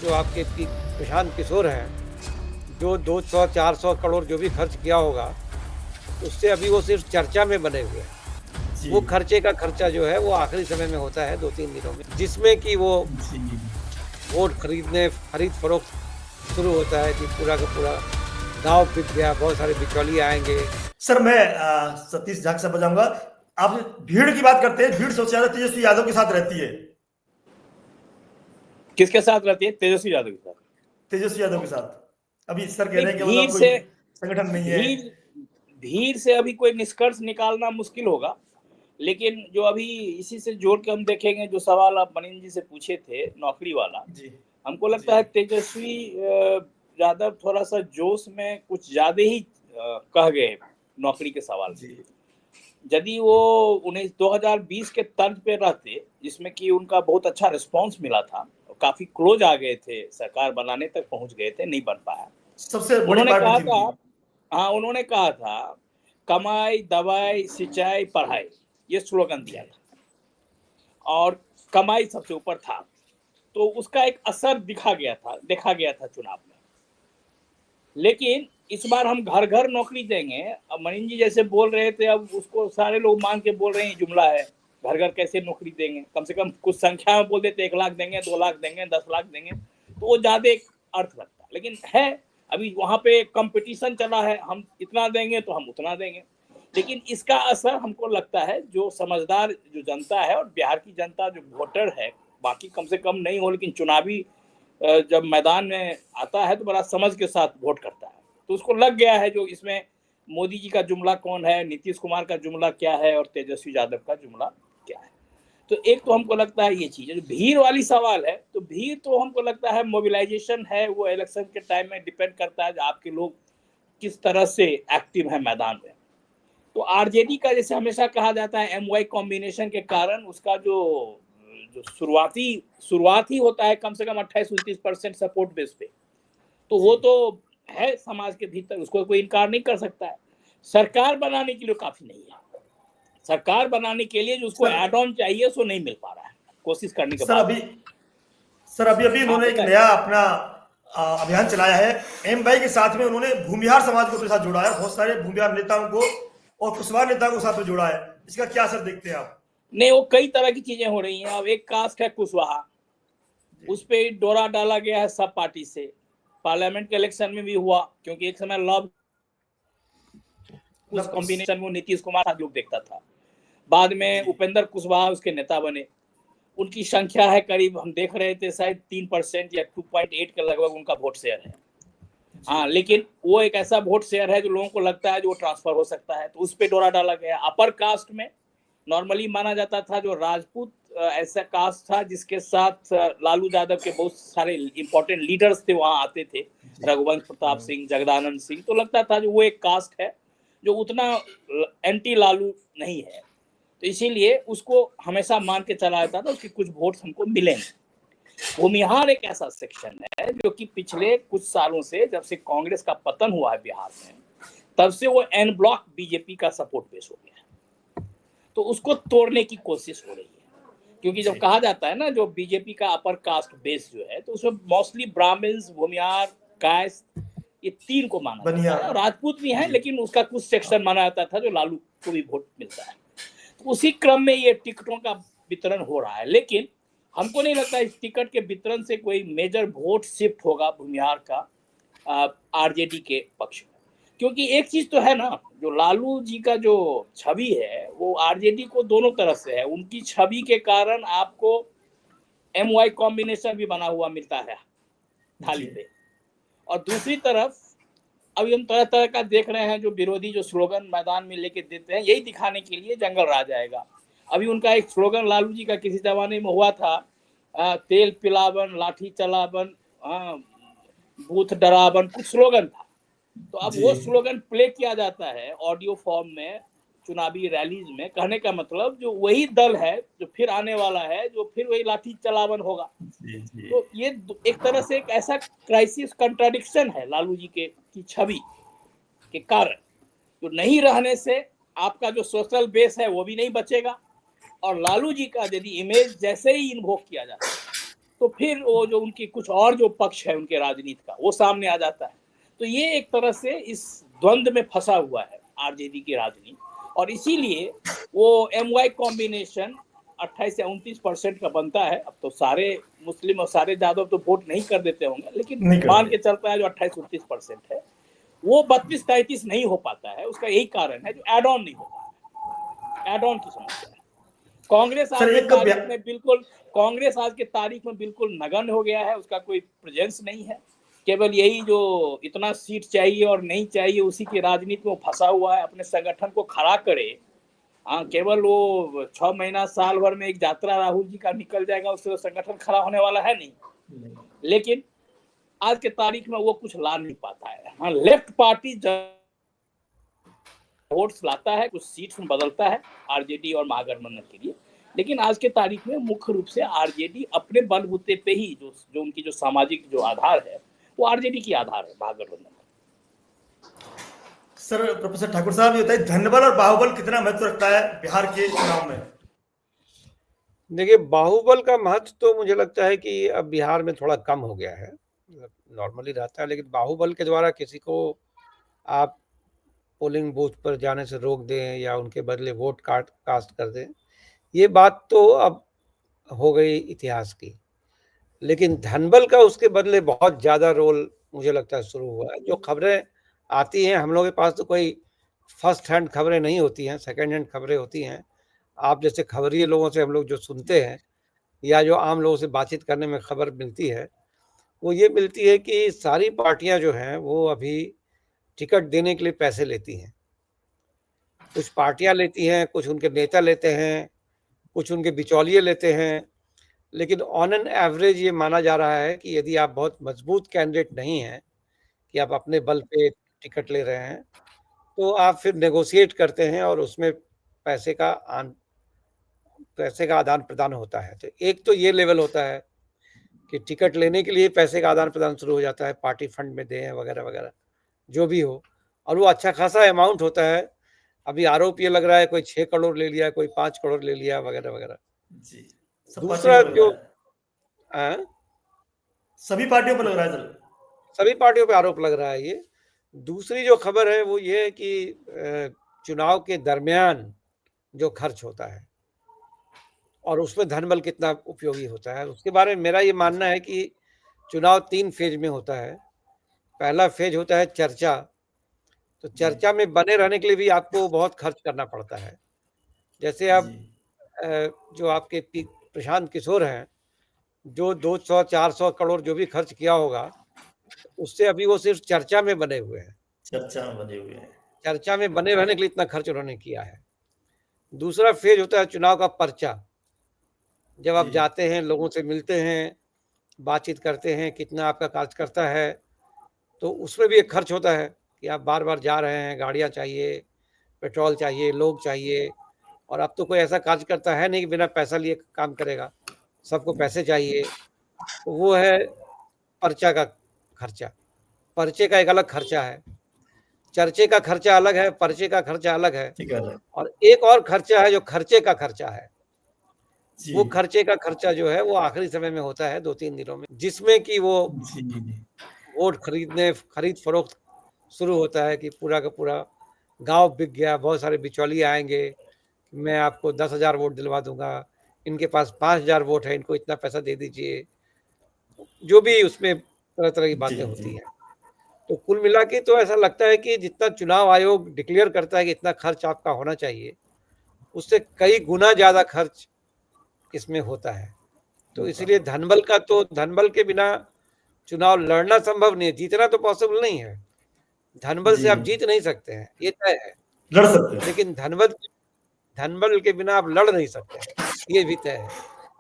जो आपके प्रशांत किशोर हैं, जो 200-400 करोड़ जो भी खर्च किया होगा, उससे अभी वो सिर्फ चर्चा में बने हुए हैं। जी, वो खर्चे का खर्चा जो है वो आखिरी समय में होता है 2-3 दिनों में, जिसमें कि वो जी। वोट खरीद-फरोख्त शुरू होता है कि पूरा का पूरा दाँव पिट गया, बहुत सारे बिचौलिए आएँगे। सर मैं सतीश झा के साथ बजाऊँगा। आप भीड़ की बात करते हैं, भीड़ सबसे ज़्यादा तेजस्वी यादव के साथ रहती है। किसके साथ रहती है? तेजस्वी यादव के साथ। तेजस्वी यादव के साथ। अभी सर कह नहीं, रहे हैं कि भीड़ मतलब कोई से संगठन नहीं है। भीड़ से अभी कोई निष्कर्ष निकालना मुश्किल होगा, लेकिन जो अभी इसी से जोड़ के हम देखेंगे, जो सवाल आप मनीष जी से पूछे थे नौकरी वाला, जी, हमको लगता है तेजस्वी यादव थोड़ा सा जोश में कुछ ज्यादा ही कह गए नौकरी के सवाल में। यदि वो 2020 के तर्ज पे रहते, जिसमें कि उनका बहुत अच्छा रिस्पांस मिला था, काफी क्लोज आ गए थे, सरकार बनाने तक पहुंच गए थे, नहीं बन पाया। सबसे बड़ी उन्होंने पार्टी कहा थी था, उनकी। हाँ, उन्होंने कहा था कमाई, दवाई, सिंचाई, पढ़ाई, ये स्लोगन दिया था और कमाई सबसे ऊपर था। तो उसका एक असर देखा गया था चुनाव में। लेकिन इस बार हम घर घर नौकरी देंगे। अब मनीष जी जैसे बोल रहे थे, अब उसको सारे लोग मान के बोल रहे हैं जुमला है, घर घर कैसे नौकरी देंगे, कम से कम कुछ संख्या में बोल देते 1 लाख देंगे, 2 लाख देंगे, 10 लाख देंगे, तो वो ज्यादा एक अर्थ लगता। लेकिन है अभी वहां पे कंपटीशन चला है, हम इतना देंगे तो हम उतना देंगे। लेकिन इसका असर हमको लगता है जो समझदार जो जनता है और बिहार की जनता जो वोटर है, बाकी कम से कम नहीं हो, लेकिन चुनावी जब मैदान में आता है तो बड़ा समझ के साथ वोट करता है। तो उसको लग गया है जो इसमें मोदी जी का जुमला कौन है, नीतीश कुमार का जुमला क्या है और तेजस्वी यादव का जुमला क्या है। तो एक तो हमको लगता है ये चीज है। जो भीड़ वाली सवाल है, तो भीड़ तो हमको लगता है मोबिलाइजेशन है, वो इलेक्शन के टाइम में डिपेंड करता है आपके लोग किस तरह से एक्टिव है मैदान में। तो आरजेडी का जैसे हमेशा कहा जाता है एमवाई कॉम्बिनेशन के कारण उसका जो जो शुरुआत ही होता है कम से कम 28-29% सपोर्ट बेस पे। तो वो तो है समाज के भीतर, उसको कोई इनकार नहीं कर सकता है। सरकार बनाने के लिए काफी नहीं है। सरकार बनाने के लिए जो उसको एड ऑन चाहिए सो नहीं मिल पा रहा है, कोशिश करने के बाद। सर अभी इन्होंने एक नया अपना अभियान चलाया है। एम भाई के साथ में उन्होंने भूमिहार समाज को अपने साथ जोड़ा है, बहुत सारे भूमिहार नेताओं को और कुशवाहा नेताओं को साथ में जोड़ा है। इसका क्या असर देखते हैं आप? नहीं, वो कई तरह की चीजें हो रही हैं। अब एक कास्ट है कुशवाहा, उस पे डोरा डाला गया है सब पार्टी से। पार्लियामेंट के इलेक्शन में भी हुआ, क्योंकि एक समय लव कुछ कॉम्बिनेशन में नीतीश कुमार साथ लोग देखता था। बाद में उपेंद्र कुशवाहा उसके नेता बने। उनकी संख्या है करीब, हम देख रहे थे शायद 3% या 2.8 के लगभग उनका वोट शेयर है। हाँ, लेकिन वो एक ऐसा वोट शेयर है जो लोगों को लगता है जो ट्रांसफर हो सकता है, तो उस पर डोरा डाला गया। अपर कास्ट में नॉर्मली माना जाता था जो राजपूत ऐसा कास्ट था जिसके साथ लालू यादव के बहुत सारे इंपॉर्टेंट लीडर्स थे, वहां आते थे, रघुवंश प्रताप सिंह, जगदानंद सिंह। तो लगता था जो वो एक कास्ट है जो उतना एंटी लालू नहीं है, तो इसीलिए उसको हमेशा मान के चला जाता था, उसके कुछ वोट हमको मिलेंगे। भूमिहार एक ऐसा सेक्शन है जो कि पिछले कुछ सालों से, जब से कांग्रेस का पतन हुआ है बिहार में, तब से वो एन ब्लॉक बीजेपी का सपोर्ट बेस हो गया है। तो उसको तोड़ने की कोशिश हो रही है, क्योंकि जब कहा जाता है ना जो बीजेपी का अपर कास्ट बेस जो है, तो उसमें मोस्टली ब्राह्मण्स, भूमिहार, कायस्थ, ये 3 को माना जाता है। राजपूत भी हैं, लेकिन उसका कुछ सेक्शन माना जाता था जो लालू को भी वोट मिलता है। तो उसी क्रम में ये टिकटों का वितरण हो रहा है। लेकिन हमको नहीं लगता इस टिकट के वितरण से कोई मेजर वोट शिफ्ट होगा भूमिहार का आरजेडी के पक्ष में। क्योंकि एक चीज तो है ना, जो लालू जी का जो छवि है वो आरजेडी को दोनों तरफ से है। उनकी छवि के कारण आपको एमवाई कॉम्बिनेशन भी बना हुआ मिलता है थाली पे, और दूसरी तरफ अभी हम तरह तरह का देख रहे हैं जो विरोधी जो स्लोगन मैदान में लेके देते हैं, यही दिखाने के लिए जंगल राज आएगा। अभी उनका एक स्लोगन लालू जी का किसी जमाने में हुआ था, तेल पिलावन, लाठी चलावन, बूथ डरावन, कुछ स्लोगन था। तो अब वो स्लोगन प्ले किया जाता है ऑडियो फॉर्म में चुनावी रैलीज में। कहने का मतलब जो वही दल है जो फिर आने वाला है, जो फिर वही लाठी चलावन होगा। तो ये एक तरह से एक ऐसा क्राइसिस कंट्राडिक्शन है लालू जी के की छवि के कारण, जो नहीं रहने से आपका जो सोशल बेस है वो भी नहीं बचेगा, और लालू जी का यदि इमेज जैसे ही इन्वोक किया जाता है तो फिर वो जो उनकी कुछ और जो पक्ष है उनके राजनीति का वो सामने आ जाता है। तो ये एक तरह से इस द्वंद्व में फंसा हुआ है आरजेडी की राजनीति, और इसीलिए वो एमवाई कॉम्बिनेशन 28 से 29% का बनता है। अब तो सारे मुस्लिम और सारे यादव तो वोट नहीं कर देते होंगे, लेकिन मान के चलता है जो 28-29% है वो 32-33 नहीं हो पाता है। उसका यही कारण है जो एड ऑन नहीं होता, एड ऑन की समस्या है। कांग्रेस आज के तारीख में बिल्कुल नगण्य हो गया है, उसका कोई प्रेजेंस नहीं है। केवल यही जो इतना सीट चाहिए और नहीं चाहिए उसी की राजनीति में फंसा हुआ है, अपने संगठन को खड़ा करे। हाँ, केवल वो 6 महीना साल भर में एक यात्रा राहुल जी का निकल जाएगा, उससे संगठन खड़ा होने वाला है नहीं। लेकिन आज के तारीख में वो कुछ ला नहीं पाता है। हाँ, लेफ्ट पार्टी वोट्स लाता है, कुछ सीट्स में बदलता है आरजेडी और महागठबंधन के लिए, लेकिन आज के तारीख में मुख्य रूप से आरजेडी अपने बलबूते पे ही जो उनकी जो सामाजिक जो आधार है वो आरजेडी की आधार है महागठबंधन। सर, प्रोफेसर ठाकुर साहब ये बताइए, धनबल और बाहुबल कितना महत्व रखता है बिहार के चुनाव में? देखिए, बाहुबल का महत्व तो मुझे लगता है कि अब बिहार में थोड़ा कम हो गया है, नॉर्मली रहता है, लेकिन बाहुबल के द्वारा किसी को आप पोलिंग बूथ पर जाने से रोक दें या उनके बदले वोट कास्ट कर दें, ये बात तो अब हो गई इतिहास की। लेकिन धनबल का उसके बदले बहुत ज़्यादा रोल मुझे लगता है शुरू हुआ है। जो खबरें आती हैं, हम लोगों के पास तो कोई फर्स्ट हैंड खबरें नहीं होती हैं, सेकंड हैंड खबरें होती हैं। आप जैसे खबरिए लोगों से हम लोग जो सुनते हैं या जो आम लोगों से बातचीत करने में खबर मिलती है, वो ये मिलती है कि सारी पार्टियां जो हैं वो अभी टिकट देने के लिए पैसे लेती हैं। कुछ पार्टियां लेती हैं, कुछ उनके नेता लेते हैं, कुछ उनके बिचौलिए लेते हैं, लेकिन ऑन एन एवरेज ये माना जा रहा है कि यदि आप बहुत मजबूत कैंडिडेट नहीं हैं, कि आप अपने बल पे टिकट ले रहे हैं, तो आप फिर नेगोशिएट करते हैं और उसमें पैसे का आदान प्रदान होता है। तो एक तो ये लेवल होता है कि टिकट लेने के लिए पैसे का आदान प्रदान शुरू हो जाता है, पार्टी फंड में दें वगैरह वगैरह जो भी हो, और वो अच्छा खासा अमाउंट होता है। अभी आरोप ये लग रहा है कोई 6 करोड़ ले लिया, कोई 5 करोड़ ले लिया वगैरह वगैरह। दूसरा जो सभी पार्टियों पर लग रहा है सर, सभी पार्टियों पे आरोप लग रहा है ये। दूसरी जो खबर है वो ये है कि चुनाव के दरमियान जो खर्च होता है और उसमें धनबल कितना उपयोगी होता है, उसके बारे में मेरा ये मानना है कि चुनाव 3 फेज में होता है। पहला फेज होता है चर्चा। तो चर्चा में बने रहने के लिए भी आपको बहुत खर्च करना पड़ता है। जैसे अब जो आपके प्रशांत किशोर हैं, जो 200-400 करोड़ जो भी खर्च किया होगा, उससे अभी वो सिर्फ चर्चा में बने हुए हैं। चर्चा में बने रहने के लिए इतना खर्च उन्होंने किया है। दूसरा फेज होता है चुनाव का पर्चा। जब आप जाते हैं, लोगों से मिलते हैं, बातचीत करते हैं, कितना आपका कार्यकर्ता है, तो उसमें भी एक खर्च होता है कि आप बार बार जा रहे हैं, गाड़ियाँ चाहिए, पेट्रोल चाहिए, लोग चाहिए। और अब तो कोई ऐसा कार्यकर्ता है नहीं कि बिना पैसा लिए काम करेगा, सबको पैसे चाहिए। तो वो है पर्चा का खर्चा। पर्चे का एक अलग खर्चा है, चर्चे का खर्चा अलग है, पर्चे का खर्चा अलग है। और एक और खर्चा है जो खर्चे का खर्चा है। वो खर्चे का खर्चा जो है वो आखिरी समय में होता है, 2-3 दिनों में, जिसमें कि वो वोट खरीद फरोख्त शुरू होता है कि पूरा का पूरा गांव बिक गया, बहुत सारे बिचौलिए आएंगे, मैं आपको 10,000 वोट दिलवा दूंगा, इनके पास 5,000 वोट है, इनको इतना पैसा दे दीजिए, जो भी उसमें तरह तरह की बातें होती हैं। तो कुल मिला के तो ऐसा लगता है कि जितना चुनाव आयोग डिक्लेयर करता है कि इतना खर्च आपका होना चाहिए, उससे कई गुना ज़्यादा खर्च इसमें होता है। तो इसलिए धनबल के बिना चुनाव लड़ना संभव नहीं है, जीतना तो पॉसिबल नहीं है। धनबल से आप जीत नहीं सकते हैं, ये तय है, लड़ सकते हैं, लेकिन धनबल के बिना आप लड़ नहीं सकते हैं, ये भी तय है।